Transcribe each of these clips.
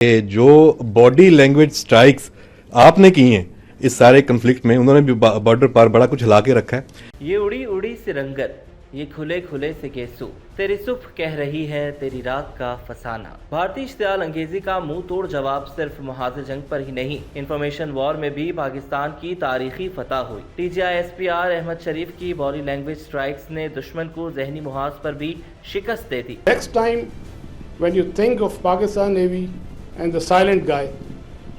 कि जो body language strikes आपने की हैं इस सारे कन्फ्लिक्ट में, उन्होंने भी बॉर्डर पर बड़ा कुछ हिला के रखा है। ये उड़ी उड़ी सी रंगत, ये खुले खुले से गेसू, तेरी सुबह कह रही है तेरी रात का फसाना। भारतीय इश्तियाल अंगेजी का मुंह तोड़ जवाब सिर्फ मुहाज़ जंग पर ही नहीं, इंफॉर्मेशन वॉर में भी पाकिस्तान की तारीखी फतह हुई। TGI-SPR अहमद शरीफ की बॉडी लैंग्वेज स्ट्राइक्स ने दुश्मन को जहनी मुहाज पर भी शिकस्त दे दी। Next time when you think of Pakistan Navy and the silent guy,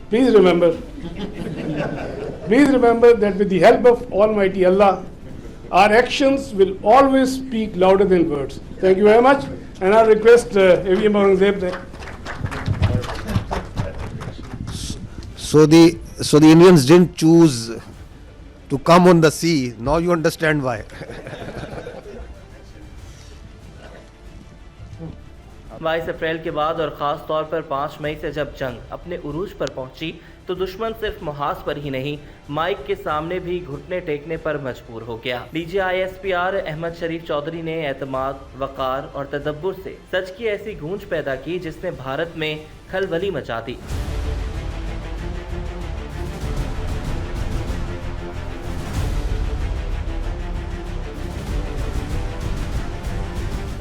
please remember that with the help of Almighty Allah, our actions will always speak louder than words. Thank you very much, and I request AVM Aurangzeb that. So the Indians didn't choose to come on the sea. Now you understand why. 22 अप्रैल के बाद और ख़ास तौर पर 5 मई से जब जंग अपने उरूज पर पहुंची तो दुश्मन सिर्फ मुहाज पर ही नहीं, माइक के सामने भी घुटने टेकने पर मजबूर हो गया। DGI-SPR अहमद शरीफ चौधरी ने एतमाद, वक़ार और तदब्बुर से सच की ऐसी गूंज पैदा की जिसने भारत में खलबली मचा दी।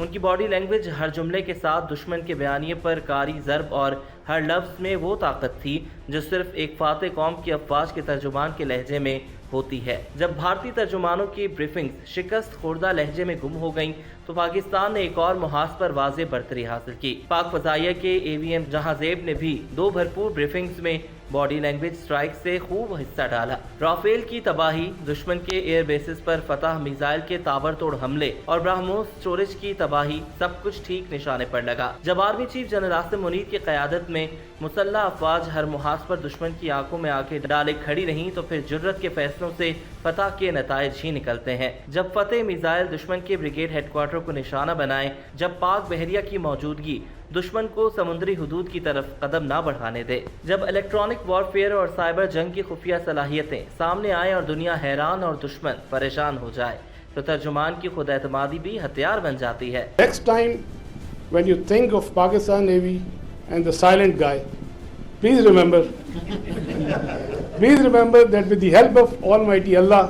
उनकी बॉडी लैंग्वेज हर जुमले के साथ दुश्मन के बयानिए पर कारी ज़र्ब और हर लफ्ज़ में वो ताकत थी जो सिर्फ एक फाते कौम की अफवाज के तर्जुमान के लहजे में होती है। जब भारतीय तर्जुमानों की ब्रीफिंग्स शिकस्त खुर्दा लहजे में गुम हो गईं तो पाकिस्तान ने एक और मुहाज पर वाज़े बरतरी हासिल की। पाक फ़ज़ाइया के AVM जहाज़ेब ने भी 2 भरपूर ब्रीफिंग्स में बॉडी लैंग्वेज स्ट्राइक से खूब हिस्सा डाला। राफेल की तबाही, दुश्मन के एयर बेसिस पर फतह, मिसाइल के ताबड़तोड़ हमले और ब्रह्मोस स्टोरेज की तबाही, सब कुछ ठीक निशाने पर लगा। जब army chief general Asim Munir की क़यादत में मुसल्लह अफवाज हर मुहाज पर दुश्मन की आंखों में आंखें डाले खड़ी नहीं तो फिर जुर्रत के फैसलों से फतह के नताइज ही निकलते हैं। जब फतेह मिसाइल दुश्मन के ब्रिगेड हेडक्वार्टर को निशाना बनाए, जब पाक बहरिया की मौजूदगी दुश्मन को समुद्री हुदूद की तरफ कदम ना बढ़ाने दे, जब इलेक्ट्रॉनिक वॉरफेयर और साइबर जंग की खुफिया सलाहियतें सामने आए और दुनिया हैरान और दुश्मन परेशान हो जाए तो तर्जुमान की खुद एतमादी भी हथियार बन जाती है। Next time when you think of Pakistan Navy and the silent guy, please remember that with the help of Almighty Allah,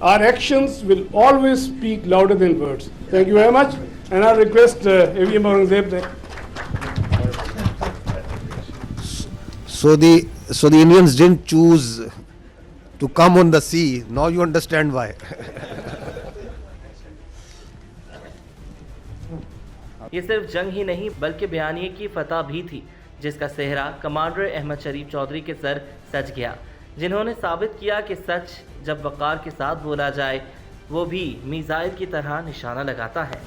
our actions will always speak louder than words. Thank you very much, and I request AVM Aurangzeb that. So the Indians didn't choose to come on the sea. Now you understand why. ये सिर्फ जंग ही नहीं बल्कि बयानिए की फतह भी थी जिसका सेहरा कमांडर अहमद शरीफ चौधरी के सर सज गया, जिन्होंने साबित किया कि सच जब वक़ार के साथ बोला जाए वो भी मिसाइल की तरह निशाना लगाता है।